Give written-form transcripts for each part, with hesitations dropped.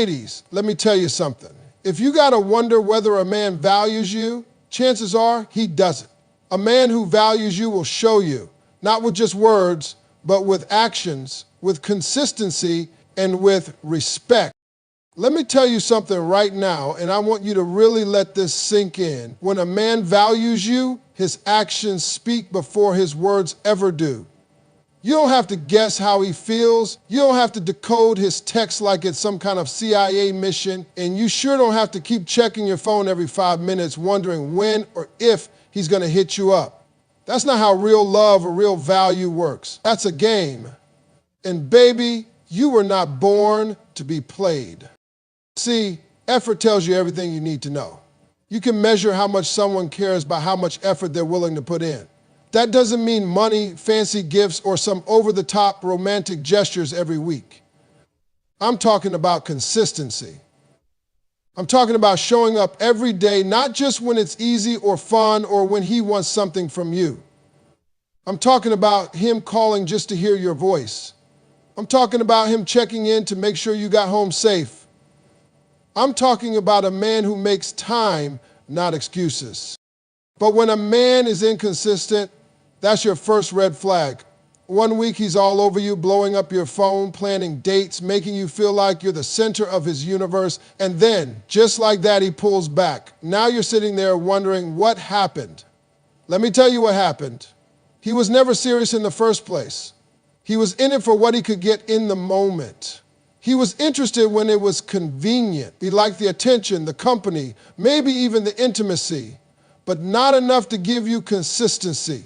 Ladies, let me tell you something. If you gotta wonder whether a man values you, chances are he doesn't. A man who values you will show you, not with just words, but with actions, with consistency, and with respect. Let me tell you something right now, and I want you to really let this sink in. When a man values you, his actions speak before his words ever do. You don't have to guess how he feels. You don't have to decode his text like it's some kind of CIA mission. And you sure don't have to keep checking your phone every 5 minutes wondering when or if he's going to hit you up. That's not how real love or real value works. That's a game. And baby, you were not born to be played. See, effort tells you everything you need to know. You can measure how much someone cares by how much effort they're willing to put in. That doesn't mean money, fancy gifts, or some over-the-top romantic gestures every week. I'm talking about consistency. I'm talking about showing up every day, not just when it's easy or fun or when he wants something from you. I'm talking about him calling just to hear your voice. I'm talking about him checking in to make sure you got home safe. I'm talking about a man who makes time, not excuses. But when a man is inconsistent, that's your first red flag. 1 week he's all over you, blowing up your phone, planning dates, making you feel like you're the center of his universe. And then, just like that, he pulls back. Now you're sitting there wondering what happened. Let me tell you what happened. He was never serious in the first place. He was in it for what he could get in the moment. He was interested when it was convenient. He liked the attention, the company, maybe even the intimacy, but not enough to give you consistency.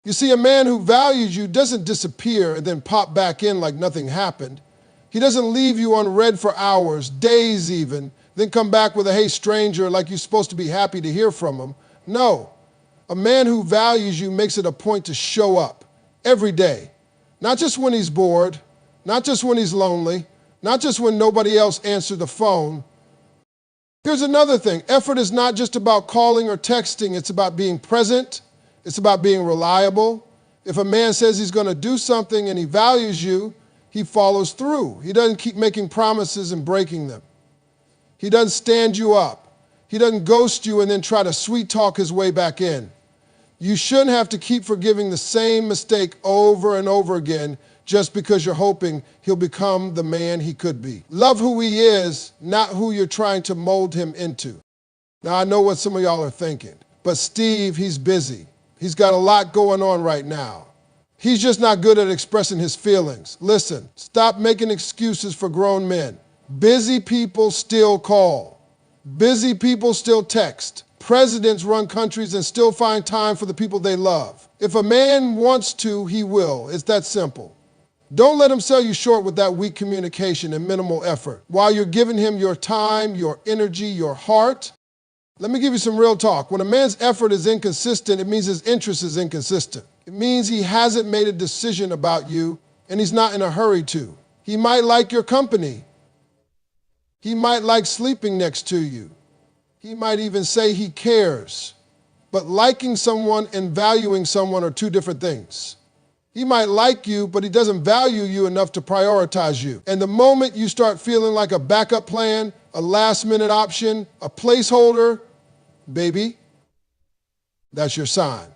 You see, a man who values you doesn't disappear and then pop back in like nothing happened. He doesn't leave you unread for hours, days even, then come back with a "hey stranger" like you're supposed to be happy to hear from him. No, a man who values you makes it a point to show up every day. Not just when he's bored, not just when he's lonely, not just when nobody else answered the phone. Here's another thing. Effort is not just about calling or texting. It's about being present. It's about being reliable. If a man says he's going to do something and he values you, he follows through. He doesn't keep making promises and breaking them. He doesn't stand you up. He doesn't ghost you and then try to sweet talk his way back in. You shouldn't have to keep forgiving the same mistake over and over again just because you're hoping he'll become the man he could be. Love who he is, not who you're trying to mold him into. Now, I know what some of y'all are thinking, but Steve, he's busy. He's got a lot going on right now. He's just not good at expressing his feelings. Listen, stop making excuses for grown men. Busy people still call. Busy people still text. Presidents run countries and still find time for the people they love. If a man wants to, he will. It's that simple. Don't let him sell you short with that weak communication and minimal effort. While you're giving him your time, your energy, your heart, let me give you some real talk. When a man's effort is inconsistent, it means his interest is inconsistent. It means he hasn't made a decision about you and he's not in a hurry to. He might like your company. He might like sleeping next to you. He might even say he cares. But liking someone and valuing someone are two different things. He might like you, but he doesn't value you enough to prioritize you. And the moment you start feeling like a backup plan, a last-minute option, a placeholder, baby, that's your sign.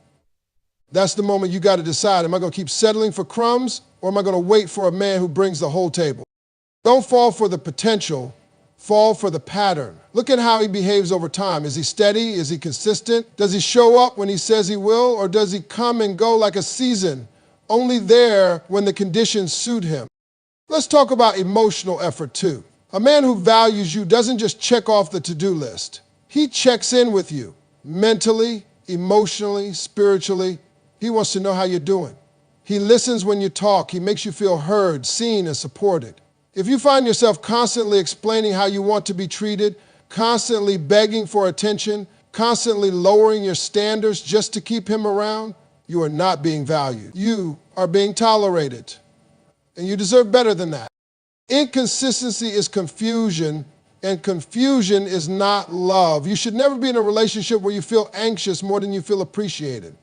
That's the moment you got to decide, am I going to keep settling for crumbs or am I going to wait for a man who brings the whole table? Don't fall for the potential, fall for the pattern. Look at how he behaves over time. Is he steady? Is he consistent? Does he show up when he says he will, or does he come and go like a season, only there when the conditions suit him? Let's talk about emotional effort too. A man who values you doesn't just check off the to-do list. He checks in with you mentally, emotionally, spiritually. He wants to know how you're doing. He listens when you talk. He makes you feel heard, seen, and supported. If you find yourself constantly explaining how you want to be treated, constantly begging for attention, constantly lowering your standards just to keep him around, you are not being valued. You are being tolerated, and you deserve better than that. Inconsistency is confusion, and confusion is not love. You should never be in a relationship where you feel anxious more than you feel appreciated.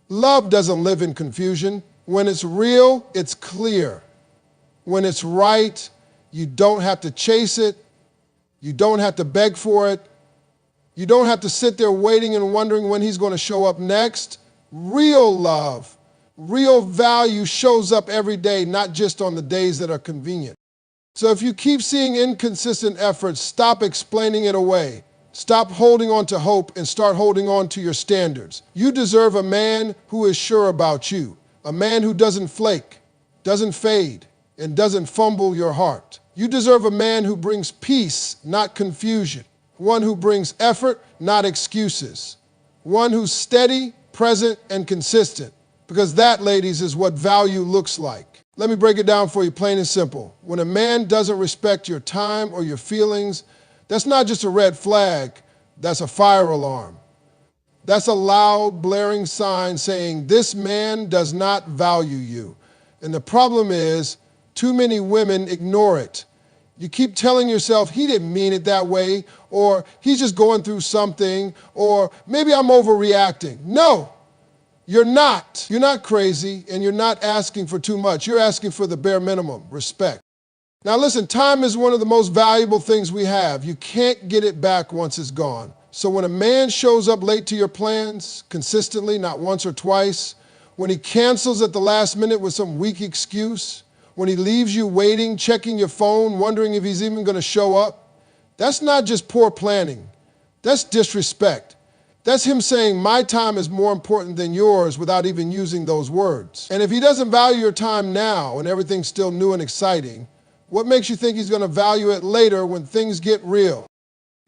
Love doesn't live in confusion. When it's real, it's clear. When it's right, you don't have to chase it, You don't have to beg for it. You don't have to sit there waiting and wondering when he's going to show up next. Real love, real value shows up every day, not just on the days that are convenient. So if you keep seeing inconsistent efforts, stop explaining it away. Stop holding on to hope and start holding on to your standards. You deserve a man who is sure about you, a man who doesn't flake, doesn't fade, and doesn't fumble your heart. You deserve a man who brings peace, not confusion. One who brings effort, not excuses. One who's steady, present, and consistent. Because that, ladies, is what value looks like. Let me break it down for you plain and simple. When a man doesn't respect your time or your feelings, that's not just a red flag, that's a fire alarm. That's a loud, blaring sign saying this man does not value you. And the problem is, too many women ignore it. You keep telling yourself, he didn't mean it that way, or he's just going through something, or maybe I'm overreacting. No, you're not. You're not crazy, and you're not asking for too much. You're asking for the bare minimum, respect. Now listen, time is one of the most valuable things we have. You can't get it back once it's gone. So when a man shows up late to your plans, consistently, not once or twice, when he cancels at the last minute with some weak excuse, when he leaves you waiting, checking your phone, wondering if he's even going to show up, that's not just poor planning. That's disrespect. That's him saying my time is more important than yours without even using those words. And if he doesn't value your time now and everything's still new and exciting, what makes you think he's going to value it later when things get real?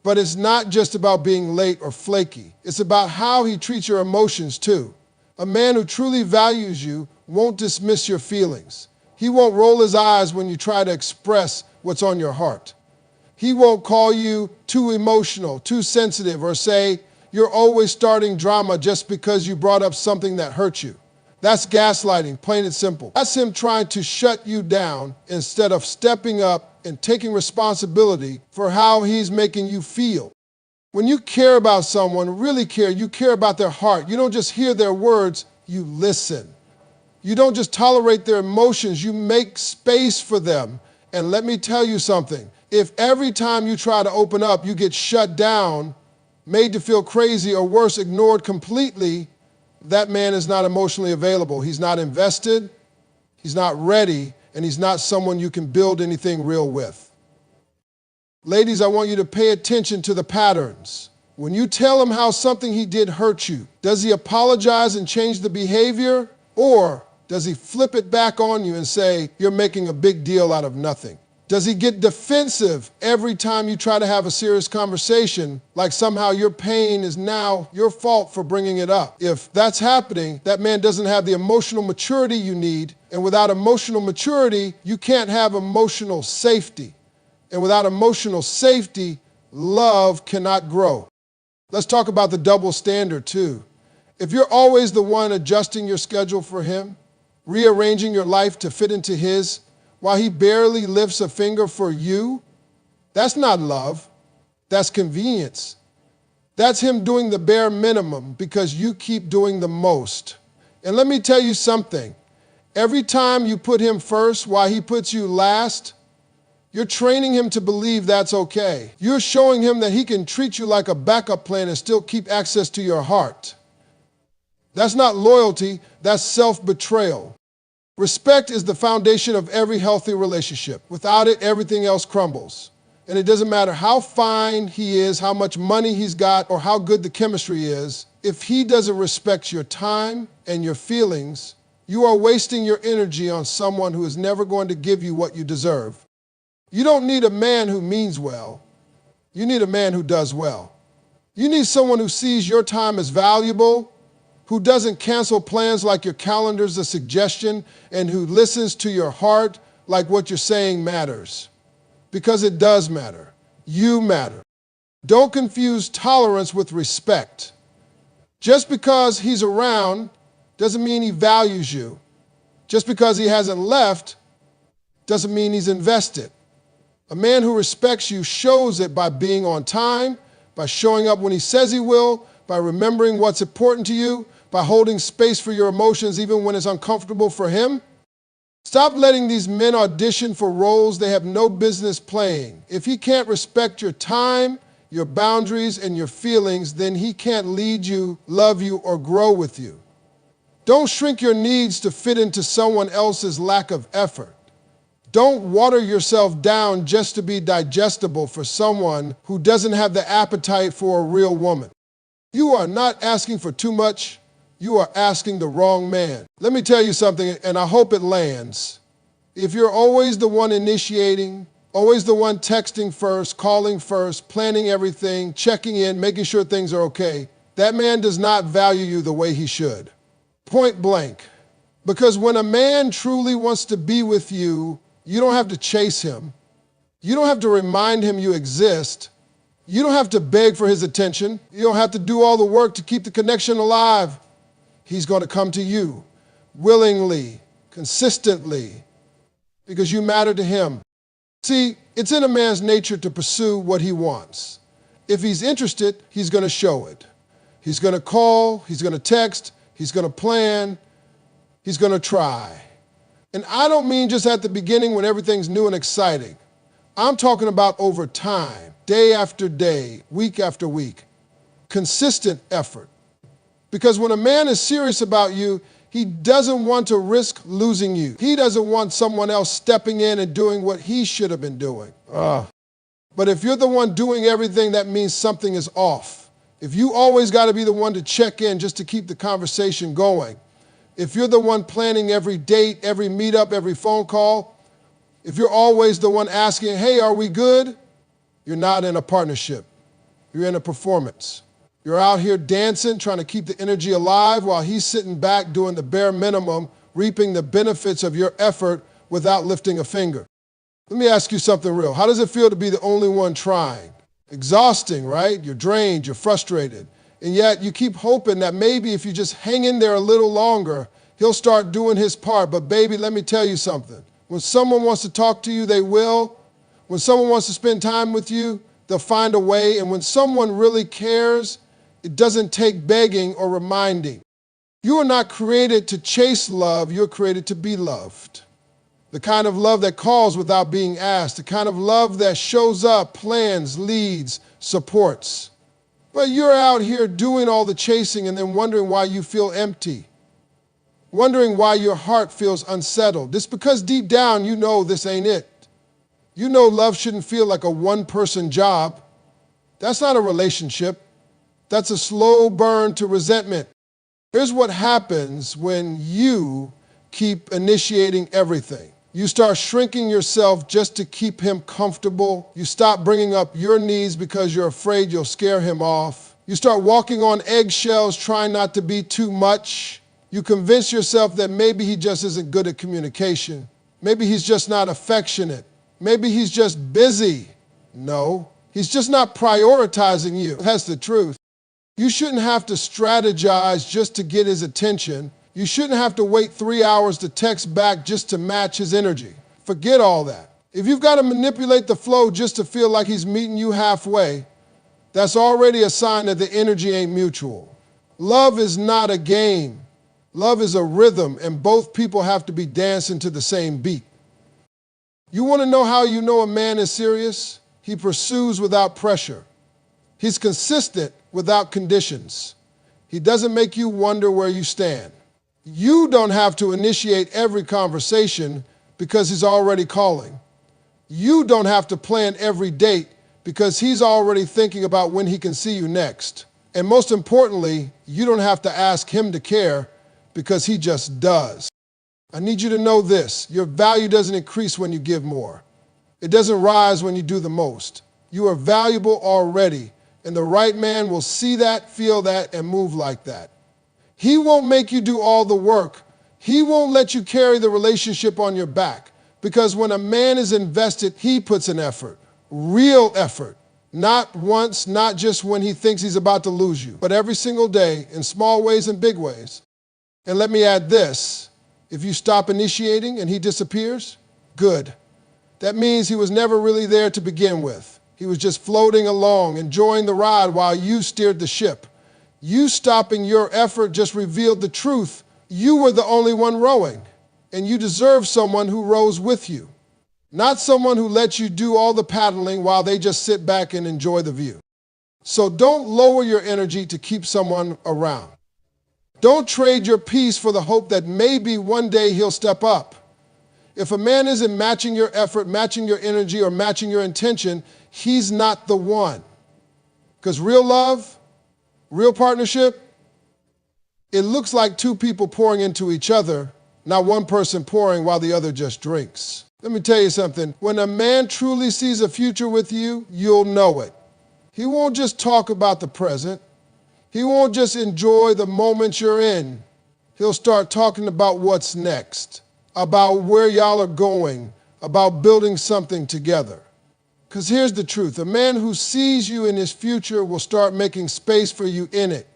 But it's not just about being late or flaky. It's about how he treats your emotions too. A man who truly values you won't dismiss your feelings. He won't roll his eyes when you try to express what's on your heart. He won't call you too emotional, too sensitive, or say you're always starting drama just because you brought up something that hurt you. That's gaslighting, plain and simple. That's him trying to shut you down instead of stepping up and taking responsibility for how he's making you feel. When you care about someone, really care, you care about their heart. You don't just hear their words, you listen. You don't just tolerate their emotions, you make space for them. And let me tell you something, if every time you try to open up, you get shut down, made to feel crazy, or worse, ignored completely, that man is not emotionally available. He's not invested, he's not ready, and he's not someone you can build anything real with. Ladies, I want you to pay attention to the patterns. When you tell him how something he did hurt you, does he apologize and change the behavior, or does he flip it back on you and say, you're making a big deal out of nothing? Does he get defensive every time you try to have a serious conversation, like somehow your pain is now your fault for bringing it up? If that's happening, that man doesn't have the emotional maturity you need, and without emotional maturity, you can't have emotional safety. And without emotional safety, love cannot grow. Let's talk about the double standard too. If you're always the one adjusting your schedule for him, rearranging your life to fit into his, while he barely lifts a finger for you, that's not love, that's convenience. That's him doing the bare minimum because you keep doing the most. And let me tell you something, every time you put him first while he puts you last, you're training him to believe that's okay. You're showing him that he can treat you like a backup plan and still keep access to your heart. That's not loyalty, that's self-betrayal. Respect is the foundation of every healthy relationship. Without it, everything else crumbles. And it doesn't matter how fine he is, how much money he's got, or how good the chemistry is, if he doesn't respect your time and your feelings, you are wasting your energy on someone who is never going to give you what you deserve. You don't need a man who means well. You need a man who does well. You need someone who sees your time as valuable, who doesn't cancel plans like your calendar's a suggestion, and who listens to your heart like what you're saying matters. Because it does matter. You matter. Don't confuse tolerance with respect. Just because he's around doesn't mean he values you. Just because he hasn't left doesn't mean he's invested. A man who respects you shows it by being on time, by showing up when he says he will, by remembering what's important to you, by holding space for your emotions even when it's uncomfortable for him. Stop letting these men audition for roles they have no business playing. If he can't respect your time, your boundaries, and your feelings, then he can't lead you, love you, or grow with you. Don't shrink your needs to fit into someone else's lack of effort. Don't water yourself down just to be digestible for someone who doesn't have the appetite for a real woman. You are not asking for too much. You are asking the wrong man. Let me tell you something, and I hope it lands. If you're always the one initiating, always the one texting first, calling first, planning everything, checking in, making sure things are okay, that man does not value you the way he should. Point blank. Because when a man truly wants to be with you, you don't have to chase him. You don't have to remind him you exist. You don't have to beg for his attention. You don't have to do all the work to keep the connection alive. He's going to come to you willingly, consistently, because you matter to him. See, it's in a man's nature to pursue what he wants. If he's interested, he's going to show it. He's going to call, he's going to text, he's going to plan, he's going to try. And I don't mean just at the beginning when everything's new and exciting. I'm talking about over time, day after day, week after week. Consistent effort. Because when a man is serious about you, he doesn't want to risk losing you. He doesn't want someone else stepping in and doing what he should have been doing. But if you're the one doing everything, that means something is off. If you always got to be the one to check in just to keep the conversation going, if you're the one planning every date, every meetup, every phone call, if you're always the one asking, hey, are we good? You're not in a partnership. You're in a performance. You're out here dancing, trying to keep the energy alive while he's sitting back doing the bare minimum, reaping the benefits of your effort without lifting a finger. Let me ask you something real. How does it feel to be the only one trying? Exhausting, right? You're drained, you're frustrated. And yet you keep hoping that maybe if you just hang in there a little longer, he'll start doing his part. But baby, let me tell you something. When someone wants to talk to you, they will. When someone wants to spend time with you, they'll find a way. And when someone really cares, it doesn't take begging or reminding. You are not created to chase love. You're created to be loved. The kind of love that calls without being asked. The kind of love that shows up, plans, leads, supports. But you're out here doing all the chasing and then wondering why you feel empty. Wondering why your heart feels unsettled. It's because deep down you know this ain't it. You know love shouldn't feel like a one-person job. That's not a relationship. That's a slow burn to resentment. Here's what happens when you keep initiating everything. You start shrinking yourself just to keep him comfortable. You stop bringing up your needs because you're afraid you'll scare him off. You start walking on eggshells trying not to be too much. You convince yourself that maybe he just isn't good at communication. Maybe he's just not affectionate. Maybe he's just busy. No, he's just not prioritizing you. That's the truth. You shouldn't have to strategize just to get his attention. You shouldn't have to wait 3 hours to text back just to match his energy. Forget all that. If you've got to manipulate the flow just to feel like he's meeting you halfway, that's already a sign that the energy ain't mutual. Love is not a game. Love is a rhythm, and both people have to be dancing to the same beat. You want to know how you know a man is serious? He pursues without pressure. He's consistent without conditions. He doesn't make you wonder where you stand. You don't have to initiate every conversation because he's already calling. You don't have to plan every date because he's already thinking about when he can see you next. And most importantly, you don't have to ask him to care because he just does. I need you to know this. Your value doesn't increase when you give more. It doesn't rise when you do the most. You are valuable already, and the right man will see that, feel that, and move like that. He won't make you do all the work. He won't let you carry the relationship on your back, because when a man is invested, he puts an effort, real effort. Not once, not just when he thinks he's about to lose you, but every single day in small ways and big ways. And let me add this. If you stop initiating and he disappears, good. That means he was never really there to begin with. He was just floating along, enjoying the ride while you steered the ship. You stopping your effort just revealed the truth. You were the only one rowing. And you deserve someone who rows with you, not someone who lets you do all the paddling while they just sit back and enjoy the view. So don't lower your energy to keep someone around. Don't trade your peace for the hope that maybe one day he'll step up. If a man isn't matching your effort, matching your energy, or matching your intention, he's not the one. Because real love, real partnership, it looks like two people pouring into each other, not one person pouring while the other just drinks. Let me tell you something. When a man truly sees a future with you, you'll know it. He won't just talk about the present. He won't just enjoy the moments you're in. He'll start talking about what's next, about where y'all are going, about building something together. Because here's the truth. A man who sees you in his future will start making space for you in it.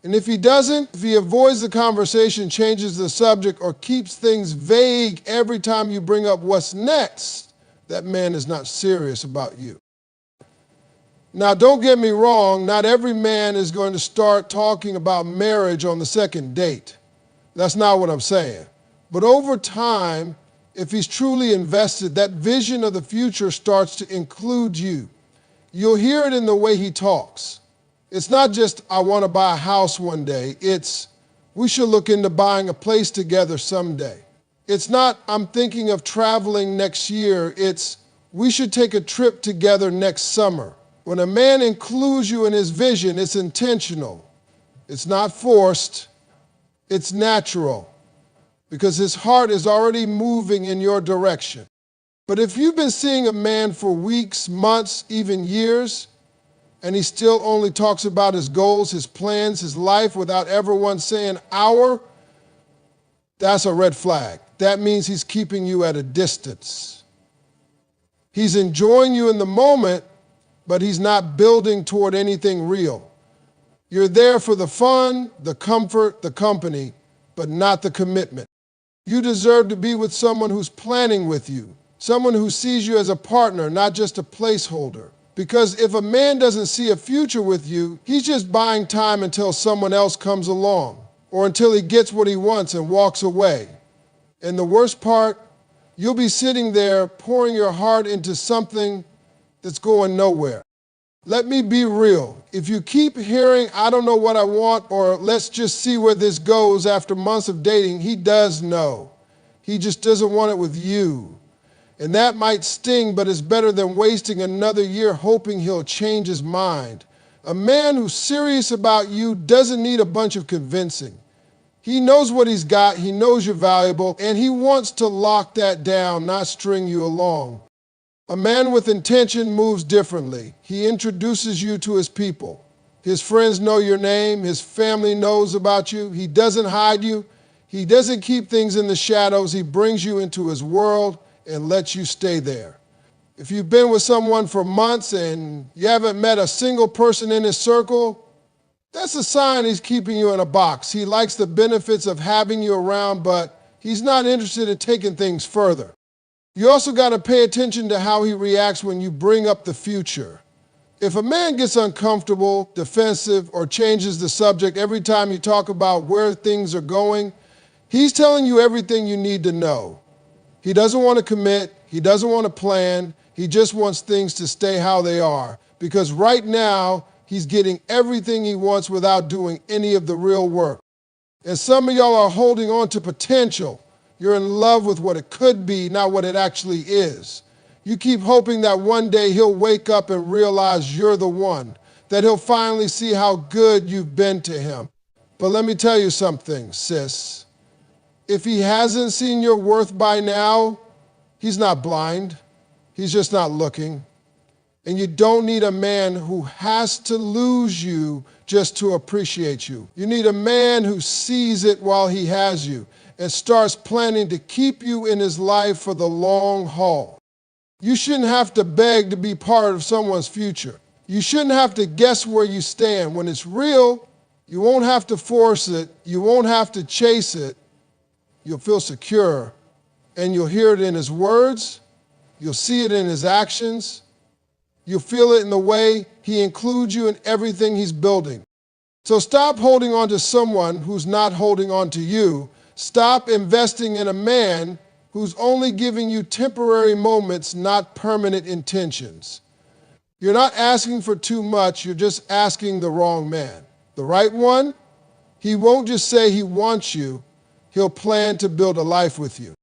And if he doesn't, if he avoids the conversation, changes the subject, or keeps things vague every time you bring up what's next, that man is not serious about you. Now, don't get me wrong, not every man is going to start talking about marriage on the second date. That's not what I'm saying. But over time, if he's truly invested, that vision of the future starts to include you. You'll hear it in the way he talks. It's not just, I want to buy a house one day. It's, we should look into buying a place together someday. It's not, I'm thinking of traveling next year. It's, we should take a trip together next summer. When a man includes you in his vision, it's intentional. It's not forced. It's natural, because his heart is already moving in your direction. But if you've been seeing a man for weeks, months, even years, and he still only talks about his goals, his plans, his life without ever once saying our, that's a red flag. That means he's keeping you at a distance. He's enjoying you in the moment, but he's not building toward anything real. You're there for the fun, the comfort, the company, but not the commitment. You deserve to be with someone who's planning with you, someone who sees you as a partner, not just a placeholder. Because if a man doesn't see a future with you, he's just buying time until someone else comes along, or until he gets what he wants and walks away. And the worst part, you'll be sitting there pouring your heart into something that's going nowhere. Let me be real. If you keep hearing, I don't know what I want, or let's just see where this goes after months of dating, he does know. He just doesn't want it with you. And that might sting, but it's better than wasting another year hoping he'll change his mind. A man who's serious about you doesn't need a bunch of convincing. He knows what he's got, he knows you're valuable, and he wants to lock that down, not string you along. A man with intention moves differently. He introduces you to his people. His friends know your name. His family knows about you. He doesn't hide you. He doesn't keep things in the shadows. He brings you into his world and lets you stay there. If you've been with someone for months and you haven't met a single person in his circle, that's a sign he's keeping you in a box. He likes the benefits of having you around, but he's not interested in taking things further. You also got to pay attention to how he reacts when you bring up the future. If a man gets uncomfortable, defensive, or changes the subject every time you talk about where things are going, he's telling you everything you need to know. He doesn't want to commit. He doesn't want to plan. He just wants things to stay how they are. Because right now, he's getting everything he wants without doing any of the real work. And some of y'all are holding on to potential. You're in love with what it could be, not what it actually is. You keep hoping that one day he'll wake up and realize you're the one, that he'll finally see how good you've been to him. But let me tell you something, sis. If he hasn't seen your worth by now, he's not blind. He's just not looking. And you don't need a man who has to lose you just to appreciate you. You need a man who sees it while he has you and starts planning to keep you in his life for the long haul. You shouldn't have to beg to be part of someone's future. You shouldn't have to guess where you stand. When it's real, you won't have to force it. You won't have to chase it. You'll feel secure, and you'll hear it in his words. You'll see it in his actions. You'll feel it in the way he includes you in everything he's building. So stop holding on to someone who's not holding on to you. Stop investing in a man who's only giving you temporary moments, not permanent intentions. You're not asking for too much, you're just asking the wrong man. The right one, he won't just say he wants you, he'll plan to build a life with you.